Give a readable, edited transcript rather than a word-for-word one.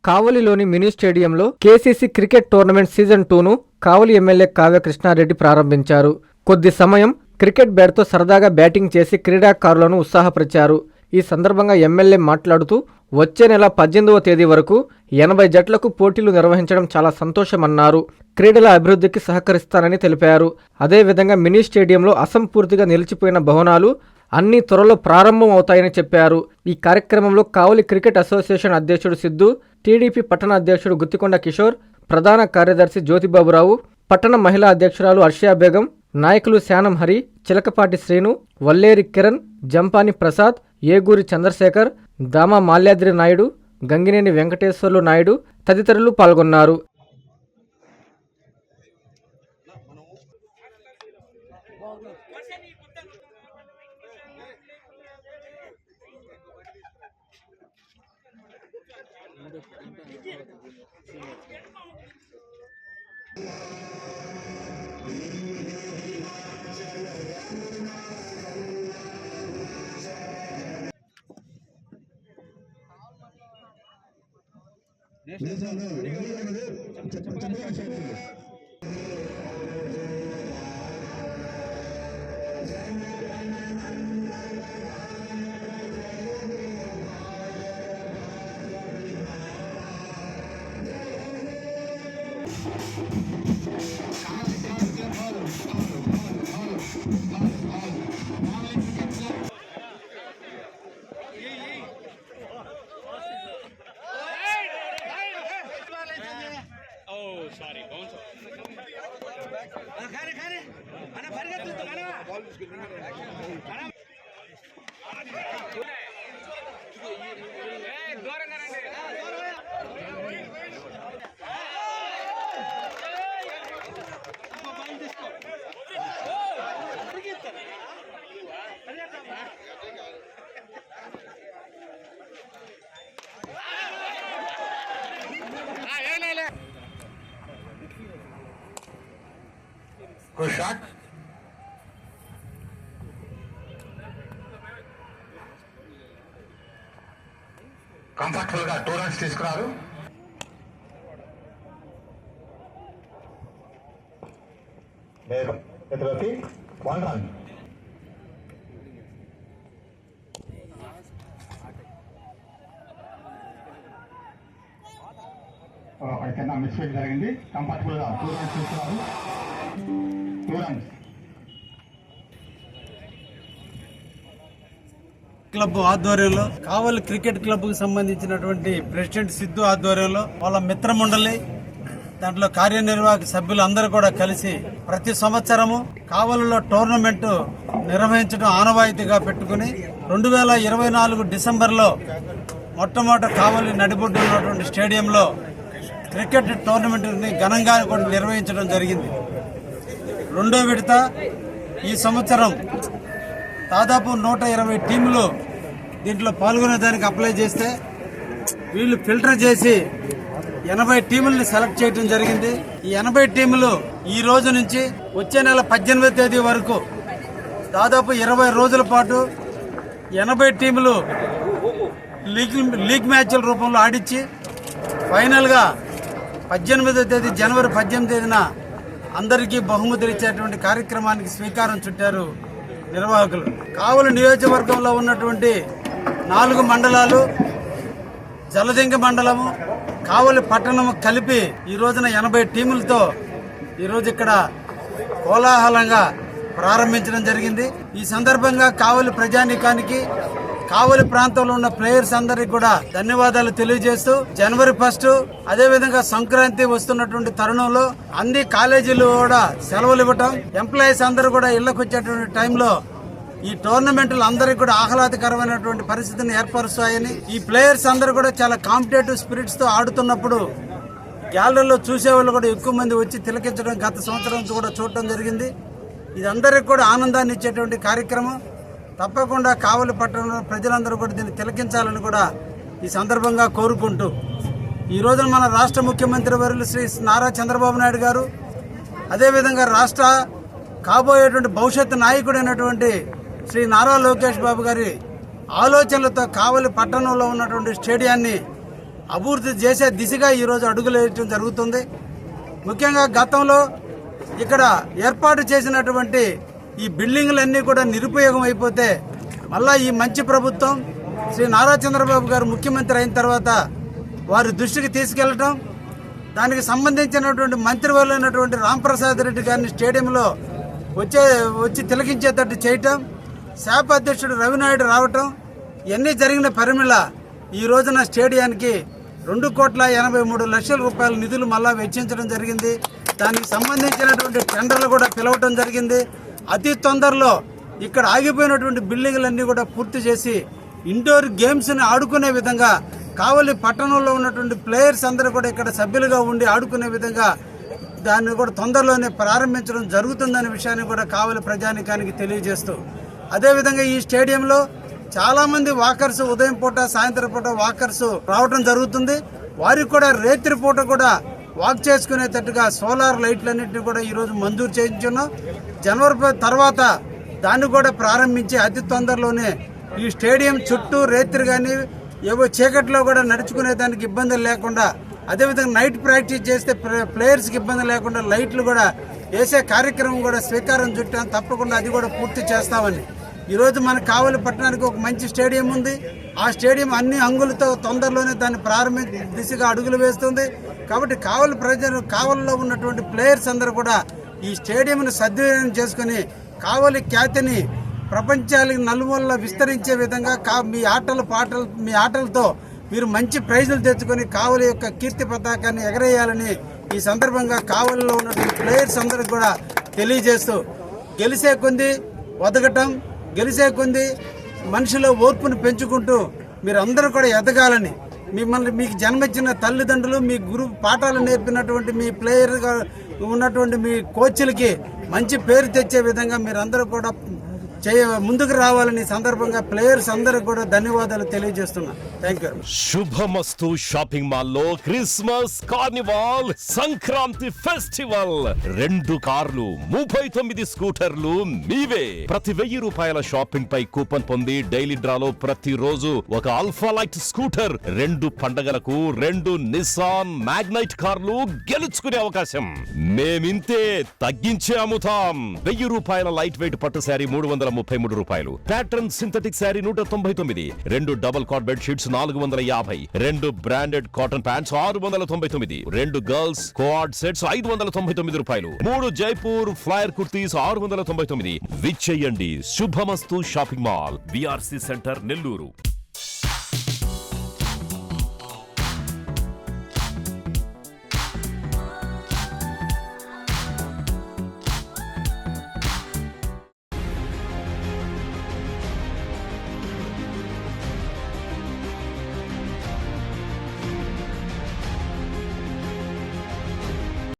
కావలిలోని mini స్టేడియంలో KCC cricket tournament season 2ను కావలి MLA Kavya Krishna Reddy ప్రారంభించారు. కొద్ది సమయం క్రికెట్ బ్యాట్తో సరదాగా బ్యాటింగ్ చేసి క్రీడాకారులను ఉత్సాహపరిచారు. ఈ సందర్భంగా ఎమ్మెల్యే మాట్లాడుతూ వచ్చే నెల 18వ తేదీ వరకు 80 జట్లకు పోటీలు నిర్వహించడం చాలా సంతోషమన్నారు. క్రీడల అభివృద్ధికి సహకరిస్తానని తెలిపారు. అదేవిధంగా మినీ స్టేడియంలో అసంపూర్తిగా నిలిచిపోయిన భవనాలు అన్ని త్వరలో ప్రారంభం అవుతాయని చెప్పారు. ఈ కార్యక్రమంలో కావలి క్రికెట్ అసోసియేషన్ అధ్యక్షుడు సిద్ధు, టీడీపీ పట్టణ అధ్యక్షుడు గుత్తికొండ కిషోర్, ప్రధాన కార్యదర్శి జ్యోతిబాబురావు, పట్టణ మహిళా అధ్యక్షురాలు అర్షియా బేగం, నాయకులు శానం హరి, చిలకపాటి శ్రీను, వల్లేరి కిరణ్, జంపాని ప్రసాద్, ఏగూరి చంద్రశేఖర్, దామా మాల్యాద్రి నాయుడు, గంగినేని వెంకటేశ్వర్లు నాయుడు తదితరులు పాల్గొన్నారు. Good shot. కంఫర్టబుల్ గా 2 రన్స్ తీసుకున్నారు. ఎదురుకి 1 రన్. ఎక్కడ మిస్టేక్ జరిగింది. కంఫర్టబుల్ గా 2 రన్స్ తీసుకున్నారు. 2 రన్స్. క్లబ్ ఆధ్వర్యంలో కావలి క్రికెట్ క్లబ్ కు సంబంధించినటువంటి ప్రెసిడెంట్ సిద్ధు ఆధ్వర్యంలో వాళ్ళ మిత్ర మండలి దాంట్లో కార్యనిర్వాహక సభ్యులు అందరూ కూడా కలిసి ప్రతి సంవత్సరము కావలిలో టోర్నమెంట్ నిర్వహించడం ఆనవాయితీగా పెట్టుకుని 2024 డిసెంబర్లో మొట్టమొదట కావలి నడిబొడ్డు ఉన్నటువంటి స్టేడియంలో క్రికెట్ టోర్నమెంట్ ని ఘనంగా కూడా నిర్వహించడం జరిగింది. రెండో విడత ఈ సంవత్సరం దాదాపు 120 టీములు దీంట్లో పాల్గొనేదానికి అప్లై చేస్తే వీళ్ళు ఫిల్టర్ చేసి 80 టీముల్ని సెలెక్ట్ చేయడం జరిగింది. ఈ 80 టీములు ఈ రోజు నుంచి వచ్చే నెల 18వ తేదీ వరకు దాదాపు 20 రోజుల పాటు 80 టీములు లీగ్ మ్యాచ్ల రూపంలో ఆడించి ఫైనల్గా 18వ తేదీ జనవరి 18వ తేదీన అందరికీ బహుమతులు ఇచ్చేటువంటి కార్యక్రమానికి శ్రీకారం చుట్టారు నిర్వాహకులు. కావలి నియోజకవర్గంలో ఉన్నటువంటి 4 మండలాలు, జలదింగ మండలము, కావలి పట్టణము కలిపి ఈ రోజున 80 టీములతో ఈరోజు ఇక్కడ కోలాహలంగా ప్రారంభించడం జరిగింది. ఈ సందర్భంగా కావలి ప్రజానీకానికి, కావలి ప్రాంతంలో ఉన్న ప్లేయర్స్ అందరికి కూడా ధన్యవాదాలు తెలియజేస్తూ జనవరి 1 అదేవిధంగా సంక్రాంతి వస్తున్నటువంటి తరుణంలో అన్ని కాలేజీలు కూడా సెలవులు ఇవ్వటం, ఎంప్లాయీస్ అందరూ కూడా ఇళ్లకు వచ్చేటువంటి టైంలో ఈ టోర్నమెంట్లు అందరికీ కూడా ఆహ్లాదకరమైనటువంటి పరిస్థితిని ఏర్పరుస్తాయని, ఈ ప్లేయర్స్ అందరూ కూడా చాలా కాంపిటేటివ్ స్పిరిట్స్ తో ఆడుతున్నప్పుడు గ్యాలరీలో చూసేవాళ్ళు కూడా ఎక్కువ మంది వచ్చి తిలకించడం గత సంవత్సరం కూడా చూడటం జరిగింది. ఇది అందరికి కూడా ఆనందాన్ని ఇచ్చేటువంటి కార్యక్రమం. తప్పకుండా కావలి పట్టణంలో ప్రజలందరూ కూడా దీన్ని తిలకించాలని కూడా ఈ సందర్భంగా కోరుకుంటూ ఈ రోజున మన రాష్ట్ర ముఖ్యమంత్రి వర్యులు శ్రీ నారా చంద్రబాబు నాయుడు గారు, అదేవిధంగా రాష్ట్ర కాబోయేటువంటి భవిష్యత్తు నాయకుడైనటువంటి శ్రీ నారా లోకేష్ బాబు గారి ఆలోచనలతో కావలి పట్టణంలో ఉన్నటువంటి స్టేడియాన్ని అభివృద్ధి చేసే దిశగా ఈరోజు అడుగులు వేయటం జరుగుతుంది. ముఖ్యంగా గతంలో ఇక్కడ ఏర్పాటు చేసినటువంటి ఈ బిల్డింగులన్నీ కూడా నిరుపయోగం అయిపోతే మళ్ళా ఈ మంచి ప్రభుత్వం శ్రీ నారా చంద్రబాబు గారు ముఖ్యమంత్రి అయిన తర్వాత వారి దృష్టికి తీసుకెళ్లటం, దానికి సంబంధించినటువంటి మంత్రివర్యులైనటువంటి రాంప్రసాద్ రెడ్డి గారిని స్టేడియంలో వచ్చి తిలకించేటట్టు చేయటం, శాప్ అధ్యక్షుడు రవినాయుడు రావటం, ఇవన్నీ జరిగిన పరిమిళ ఈ రోజున స్టేడియానికి 2,83,00,000 రూపాయల నిధులు మళ్ళా వెచ్చించడం జరిగింది. దానికి సంబంధించినటువంటి టెండర్లు కూడా పిలవటం జరిగింది. అతి తొందరలో ఇక్కడ ఆగిపోయినటువంటి బిల్డింగులన్నీ కూడా పూర్తి చేసి ఇండోర్ గేమ్స్ని ఆడుకునే విధంగా, కావలి పట్టణంలో ఉన్నటువంటి ప్లేయర్స్ అందరూ కూడా ఇక్కడ సభ్యులుగా ఉండి ఆడుకునే విధంగా దాన్ని కూడా తొందరలోనే ప్రారంభించడం జరుగుతుందనే విషయాన్ని కూడా కావలి ప్రజానికానికి తెలియజేస్తూ, అదేవిధంగా ఈ స్టేడియంలో చాలామంది వాకర్స్ ఉదయం పూట సాయంత్రం పూట వాకర్స్ రావడం జరుగుతుంది. వారికి కూడా రాత్రి పూట కూడా వాక్ చేసుకునేటట్టుగా సోలార్ లైట్లన్నింటినీ కూడా ఈరోజు మంజూరు చేయించున్నాం. జనవరి తర్వాత దాన్ని కూడా ప్రారంభించి అతి తొందరలోనే ఈ స్టేడియం చుట్టూ రాత్రి కానీ ఏవో చీకట్లో కూడా నడుచుకునే దానికి ఇబ్బందులు లేకుండా, అదేవిధంగా నైట్ ప్రాక్టీస్ చేస్తే ప్లేయర్స్కి ఇబ్బంది లేకుండా లైట్లు కూడా వేసే కార్యక్రమం కూడా శ్రీకారం చుట్టాం. తప్పకుండా అది కూడా పూర్తి చేస్తామని ఈరోజు మన కావలి పట్టణానికి ఒక మంచి స్టేడియం ఉంది. ఆ స్టేడియం అన్ని హంగులతో తొందరలోనే దాన్ని ప్రారంభించే దిశగా అడుగులు వేస్తుంది. కాబట్టి కావలి ప్రజలు, కావలిలో ఉన్నటువంటి ప్లేయర్స్ అందరూ కూడా ఈ స్టేడియంను సద్వినియోగం చేసుకుని కావలి ఖ్యాతిని ప్రపంచానికి నలుమూలలా విస్తరించే విధంగా మీ ఆటలతో మీరు మంచి ప్రైజులు తెచ్చుకొని కావలి యొక్క కీర్తి పతాకాన్ని ఎగరేయాలని ఈ సందర్భంగా కావలిలో ఉన్నటువంటి ప్లేయర్స్ అందరికి కూడా తెలియజేస్తూ, గెలిసే కొంది ఒదగటం, గెలిసే కొంది మనిషిలో ఓర్పును పెంచుకుంటూ మీరు అందరూ కూడా ఎదగాలని, మీకు జన్మించిన తల్లిదండ్రులు, మీ గురువు పాఠాలు నేర్పినటువంటి మీ ప్లేయర్గా ఉన్నటువంటి మీ కోచ్లకి మంచి పేరు తెచ్చే విధంగా మీరందరూ కూడా ముందుకు రావాలని సందర్భంగా ప్లేయర్స్ అందరికి కూడా ధన్యవాదాలు తెలియజేస్తున్నా. Thank you. Subhamastu shopping mall లో క్రిస్మస్ కార్నివాల్ సంక్రాంతి ఫెస్టివల్ 2 కార్లు 39 స్కూటర్లు మీవే. ప్రతి 1000 రూపాయల షాపింగ్ పై కూపన్ పొంది డైలీ డ్రాలో ప్రతి రోజు ఒక ఆల్ఫా లైట్ స్కూటర్, 2 పండగలకు 2 నిస్సాన్ మ్యాగ్నైట్ కార్లు గెలుచుకునే అవకాశం. మేమింతే తగ్గించే అమ్ముతాం. 1000 రూపాయల లైట్ వెయిట్ పట్టు శారీ 333 రూపాయలు, pattern synthetic sari 199, 2 double cot bed sheets 450, 2 branded cotton pants 699, 2 girls coord sets 599 రూపాయలు, 3 జైపూర్ ఫ్లైర్ కుర్తీస్ 699. విచ్చేయండి. Shubhamastu shopping mall, VRC centre, Nellore.